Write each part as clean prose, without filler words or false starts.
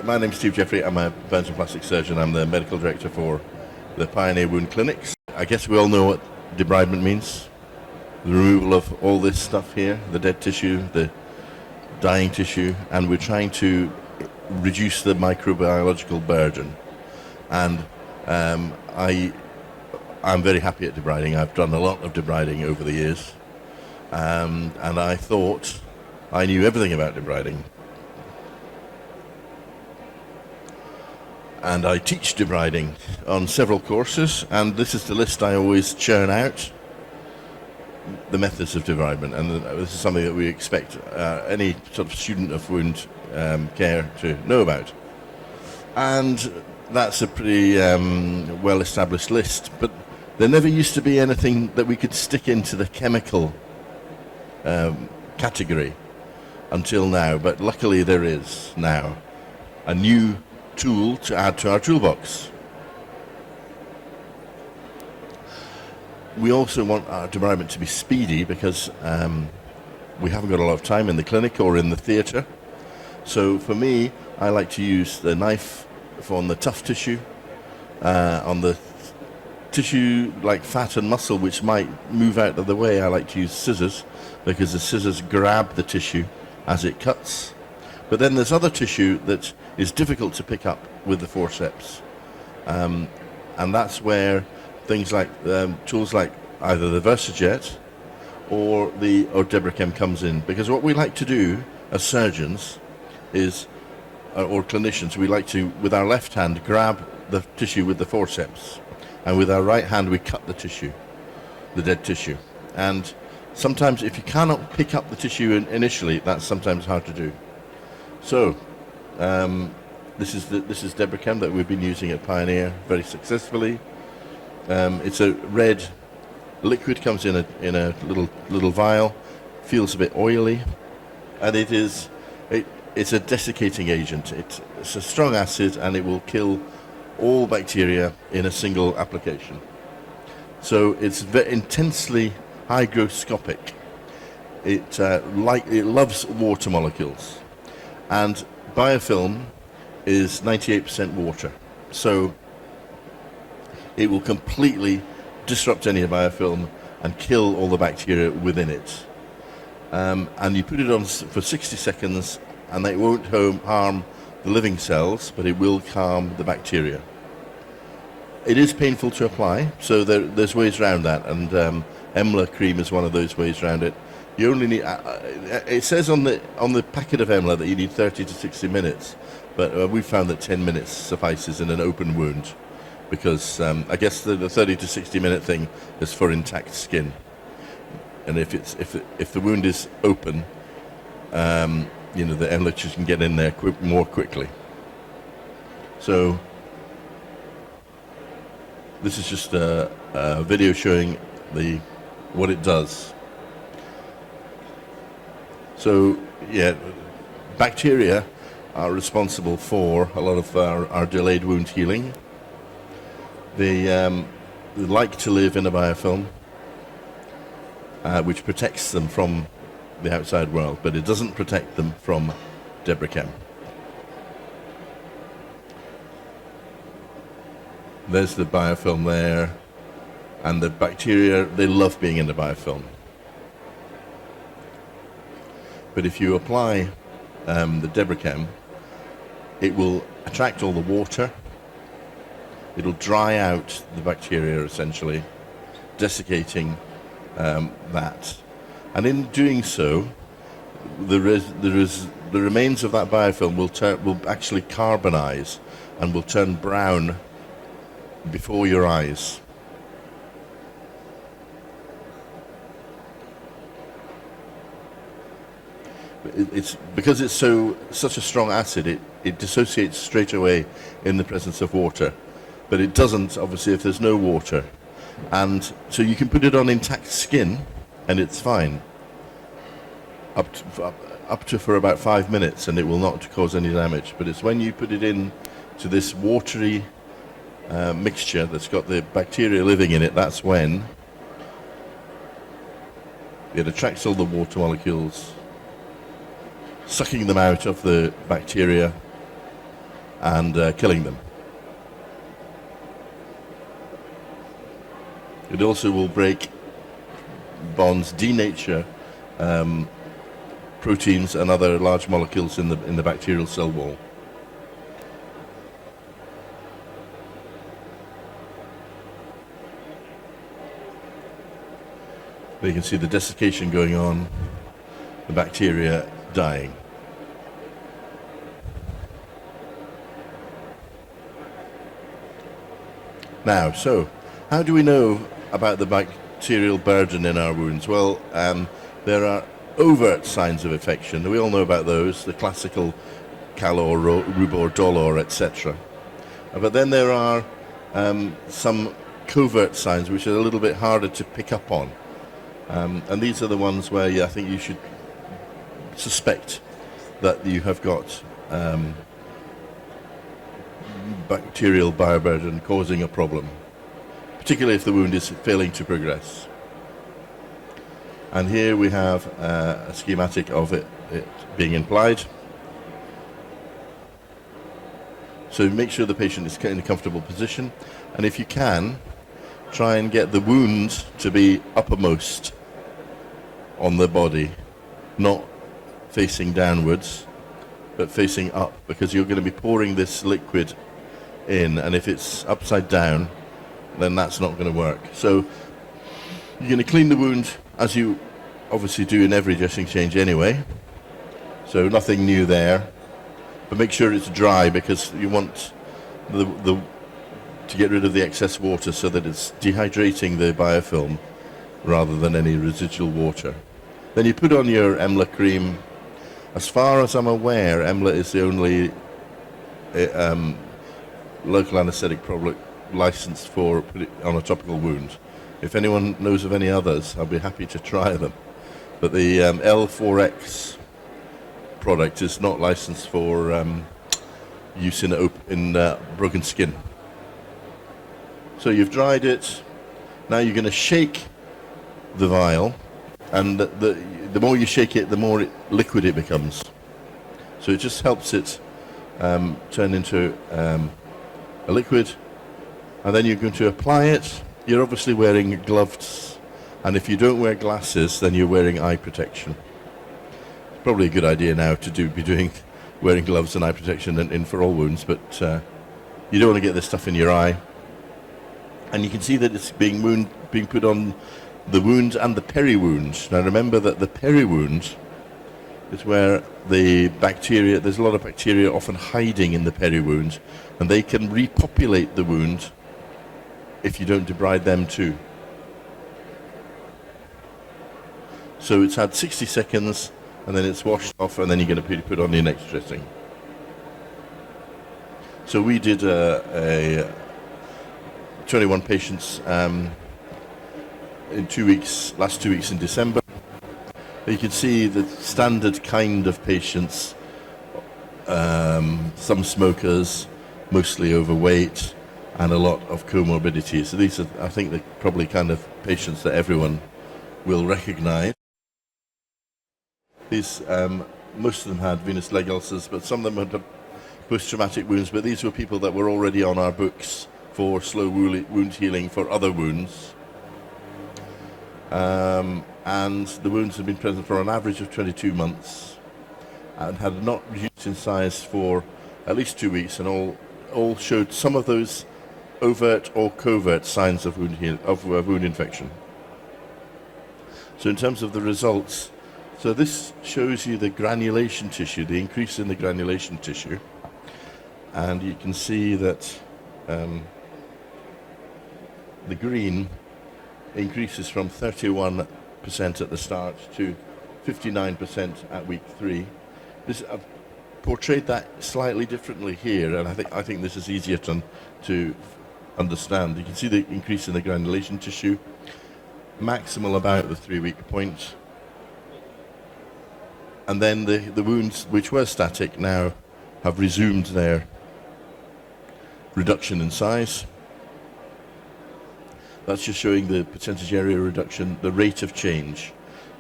My name's Jeffery. I'm a burns and plastic surgeon. I'm the medical director for the Pioneer Wound Clinics. I guess we all know what debridement means. The removal of all this stuff here, the dead tissue, the dying tissue, and we're trying to reduce the microbiological burden. And I'm very happy at debriding. I've done a lot of debriding over the years, and I thought I knew everything about debriding. And I teach debriding on several courses, and this is the list I always churn out, the methods of debridement, and this is something that we expect any sort of student of wound care to know about. And that's a pretty well-established list, but there never used to be anything that we could stick into the chemical category until now, but luckily there is now a new tool to add to our toolbox. We also want our debridement to be speedy because we haven't got a lot of time in the clinic or in the theatre. So for me, I like to use the knife on the tough tissue, on the tissue like fat and muscle which might move out of the way. I like to use scissors because the scissors grab the tissue as it cuts. But then there's other tissue that is difficult to pick up with the forceps, and that's where things like tools like either the VersaJet or DEBRICHEM comes in. Because what we like to do as surgeons is, or clinicians, we like to, with our left hand, grab the tissue with the forceps, and with our right hand we cut the tissue, the dead tissue. And sometimes if you cannot pick up the tissue initially, that's sometimes hard to do. So this is DEBRICHEM that we've been using at Pioneer very successfully. It's a red liquid, comes in a little vial, feels a bit oily, and it's a desiccating agent. It's a strong acid, and it will kill all bacteria in a single application. So it's very intensely hygroscopic. It loves water molecules. And biofilm is 98% water, so it will completely disrupt any biofilm and kill all the bacteria within it. And you put it on for 60 seconds, and it won't harm the living cells, but it will harm the bacteria. It is painful to apply, so there's ways around that, and EMLA cream is one of those ways around it. You only need, it says on the packet of EMLA that you need 30 to 60 minutes, but we found that 10 minutes suffices in an open wound, because I guess the 30 to 60 minute thing is for intact skin, and if the wound is open, the EMLA can get in there more quickly. So this is just a video showing what it does. So, yeah, bacteria are responsible for a lot of our delayed wound healing. They like to live in a biofilm, which protects them from the outside world, but it doesn't protect them from DEBRICHEM. There's the biofilm there, and the bacteria, they love being in the biofilm. But if you apply the DEBRICHEM, it will attract all the water, it'll dry out the bacteria essentially, desiccating that. And in doing so, the remains of that biofilm will actually carbonize and will turn brown before your eyes. It's because it's such a strong acid, it dissociates straight away in the presence of water, but it doesn't obviously if there's no water. And so you can put it on intact skin and it's fine up to for about 5 minutes, and it will not cause any damage. But it's when you put it in to this watery mixture that's got the bacteria living in it, that's when it attracts all the water molecules, sucking them out of the bacteria, and killing them. It also will break bonds, denature proteins and other large molecules in the bacterial cell wall. You can see the desiccation going on, the bacteria dying. Now, so how do we know about the bacterial burden in our wounds? Well, there are overt signs of infection. We all know about those, the classical calor, rubor, dolor, etc. But then there are some covert signs which are a little bit harder to pick up on. And these are the ones where I think you should suspect that you have got bacterial bioburden causing a problem, particularly if the wound is failing to progress. And here we have a schematic of it being implied. So make sure the patient is in a comfortable position, and if you can, try and get the wound to be uppermost on the body, not facing downwards, but facing up, because you're going to be pouring this liquid in, and if it's upside down, then that's not going to work. So you're going to clean the wound as you obviously do in every dressing change anyway, so nothing new there, but make sure it's dry, because you want to get rid of the excess water so that it's dehydrating the biofilm rather than any residual water. Then you put on your EMLA cream. As far as I'm aware, EMLA is the only local anesthetic product licensed for put on a topical wound. If anyone knows of any others, I'll be happy to try them. But the L4X product is not licensed for use in broken skin. So you've dried it. Now you're going to shake the vial, and the more you shake it, the more liquid it becomes. So it just helps it turn into a liquid, and then you're going to apply it. You're obviously wearing gloves, and if you don't wear glasses, then you're wearing eye protection. It's probably a good idea now to be wearing gloves and eye protection in for all wounds, but you don't want to get this stuff in your eye. And you can see that it's being put on the wound and the peri-wound. Now remember that the peri-wound is where there's a lot of bacteria often hiding in the peri-wound, and they can repopulate the wound if you don't debride them too. So it's had 60 seconds, and then it's washed off, and then you're going to put on your next dressing. So we did a 21 patients in 2 weeks, last 2 weeks in December. You can see the standard kind of patients, some smokers, mostly overweight, and a lot of comorbidity. So these are, I think, the probably kind of patients that everyone will recognize. These, most of them had venous leg ulcers, but some of them had post-traumatic wounds, but these were people that were already on our books for slow wound healing for other wounds. And the wounds had been present for an average of 22 months and had not reduced in size for at least 2 weeks, and all showed some of those overt or covert signs of wound infection. So in terms of the results, so this shows you the granulation tissue, the increase in the granulation tissue, and you can see that the green increases from 31% at the start to 59% at week 3. I've portrayed that slightly differently here, and I think this is easier to understand. You can see the increase in the granulation tissue, maximal about the 3-week point, and then the wounds which were static now have resumed their reduction in size. That's just showing the percentage area reduction, the rate of change.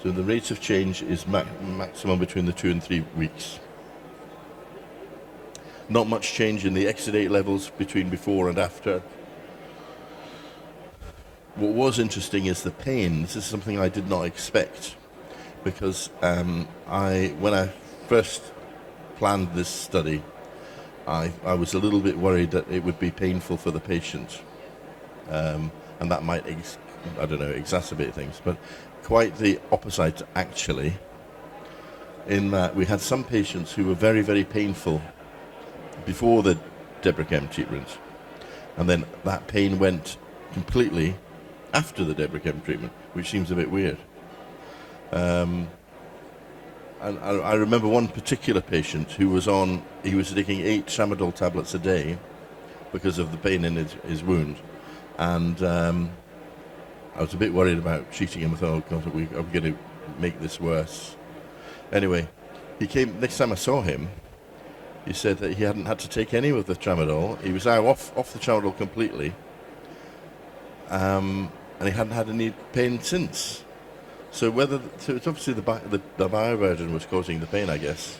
So the rate of change is maximum between the 2 and 3 weeks. Not much change in the exudate levels between before and after. What was interesting is the pain. This is something I did not expect, because when I first planned this study, I was a little bit worried that it would be painful for the patient, and that might, exacerbate things. But quite the opposite, actually, in that we had some patients who were very, very painful before the DEBRICHEM treatment, and then that pain went completely after the DEBRICHEM treatment, which seems a bit weird. And I remember one particular patient who was taking 8 tramadol tablets a day because of the pain in his wound, and I was a bit worried about treating him. I thought, oh God, are we going to make this worse? Anyway, he came, next time I saw him, he said that he hadn't had to take any of the tramadol. He was now off the tramadol completely, and he hadn't had any pain since. So it's obviously the bioburden was causing the pain, I guess.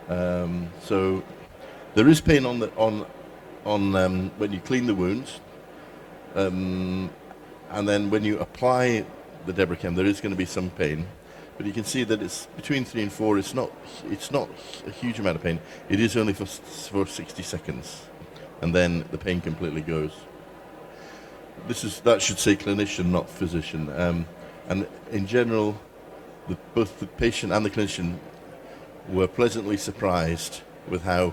So there is pain on when you clean the wounds, and then when you apply the DEBRICHEM, there is going to be some pain. But you can see that it's between 3 and 4. It's not a huge amount of pain. It is only for 60 seconds, and then the pain completely goes. That should say clinician, not physician. And in general, both the patient and the clinician were pleasantly surprised with how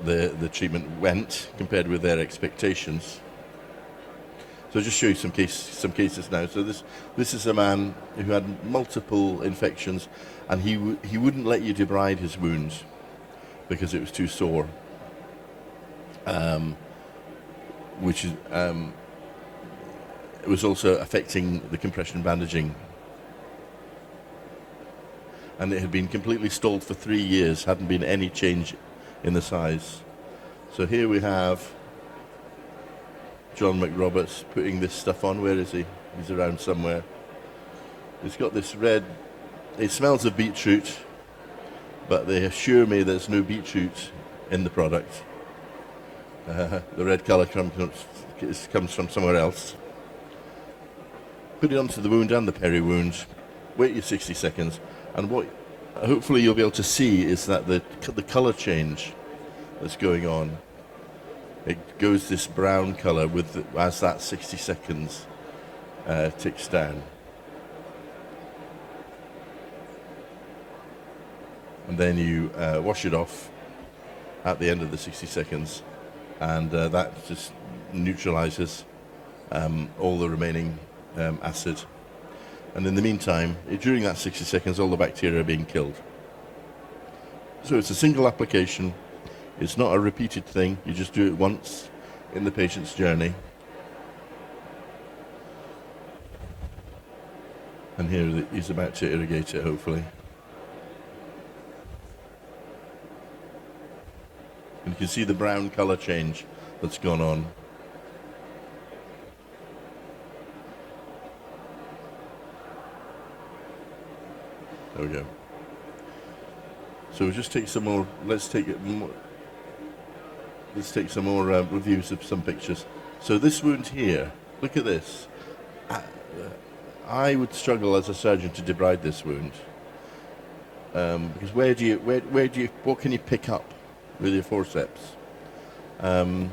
the treatment went compared with their expectations. So I'll just show you some cases now. So this is a man who had multiple infections, and he wouldn't let you debride his wounds because it was too sore, which is it was also affecting the compression bandaging, and it had been completely stalled for 3 years. Hadn't been any change in the size. So here we have John McRoberts putting this stuff on. Where is he? He's around somewhere. He's got this red, it smells of beetroot, but they assure me there's no beetroot in the product. The red colour comes from somewhere else. Put it onto the wound and the peri-wound, wait your 60 seconds, and what hopefully you'll be able to see is that the colour change that's going on. It goes this brown colour as that 60 seconds ticks down. And then you wash it off at the end of the 60 seconds, and that just neutralises all the remaining acid. And in the meantime, during that 60 seconds, all the bacteria are being killed. So it's a single application. It's not a repeated thing. You just do it once in the patient's journey. And here he's about to irrigate it, hopefully. And you can see the brown colour change that's gone on. There we go. So we'll just take some more. Let's take some more reviews of some pictures. So this wound here, look at this. I would struggle as a surgeon to debride this wound, because what can you pick up with your forceps? And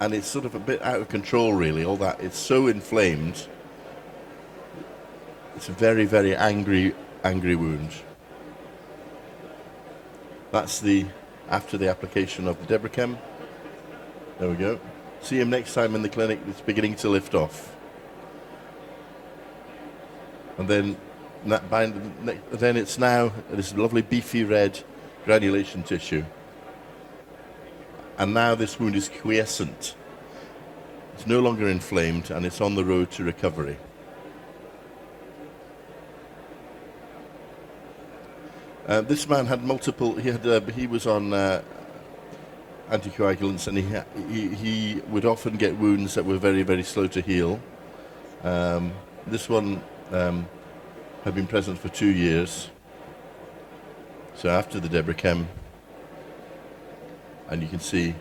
it's sort of a bit out of control, really. All that, it's so inflamed. It's a very, very angry wound. That's after the application of the DEBRICHEM. There we go. See him next time in the clinic. It's beginning to lift off. And then it's now this lovely beefy red granulation tissue. And now this wound is quiescent. It's no longer inflamed, and it's on the road to recovery. This man had multiple. He was on anticoagulants, and he would often get wounds that were very, very slow to heal. This one had been present for 2 years. So after the DEBRICHEM, And you can see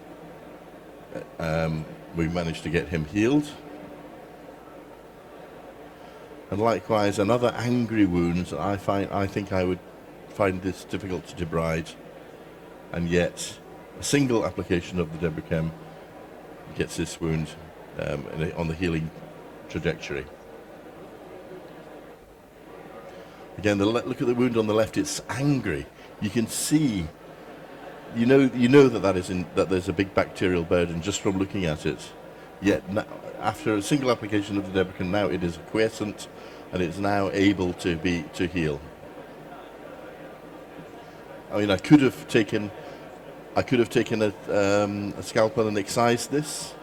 we managed to get him healed. And likewise, another angry wound. I think I would find this difficult to debride, and yet a single application of the DEBRICHEM gets this wound on the healing trajectory. Again, look at the wound on the left. It's angry. You can see, you know that there's a big bacterial burden just from looking at it. Yet after a single application of the DEBRICHEM, now it is quiescent and it's now able to heal. I mean, I could have taken a scalpel and excised this,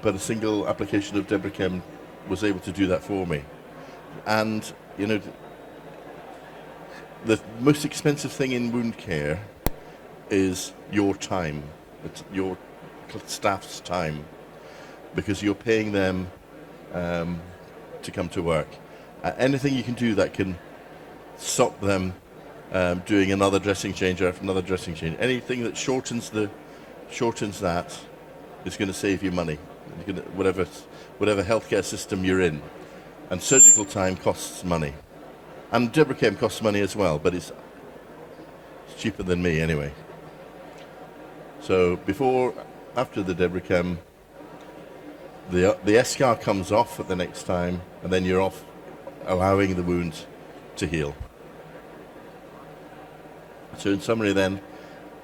but a single application of DEBRICHEM was able to do that for me. And you know, the most expensive thing in wound care is your time. It's your staff's time, because you're paying them to come to work. Anything you can do that can stop them doing another dressing change after another dressing change, anything that shortens that is going to save you money, whatever healthcare system you're in. And surgical time costs money, and DEBRICHEM costs money as well, but it's cheaper than me anyway. So after the DEBRICHEM, the eschar comes off at the next time, and then you're off allowing the wound to heal. So in summary then,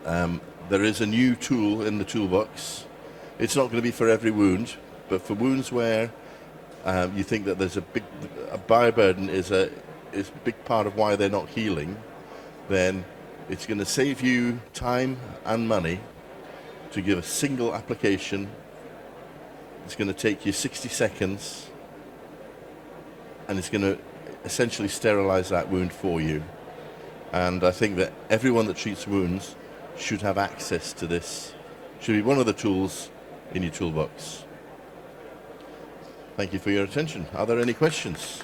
there is a new tool in the toolbox. It's not going to be for every wound, but for wounds where you think that there's a bioburden is a big part of why they're not healing, then it's going to save you time and money to give a single application. It's going to take you 60 seconds, and it's going to essentially sterilize that wound for you. And I think that everyone that treats wounds should have access to this. Should be one of the tools in your toolbox. Thank you for your attention. Are there any questions?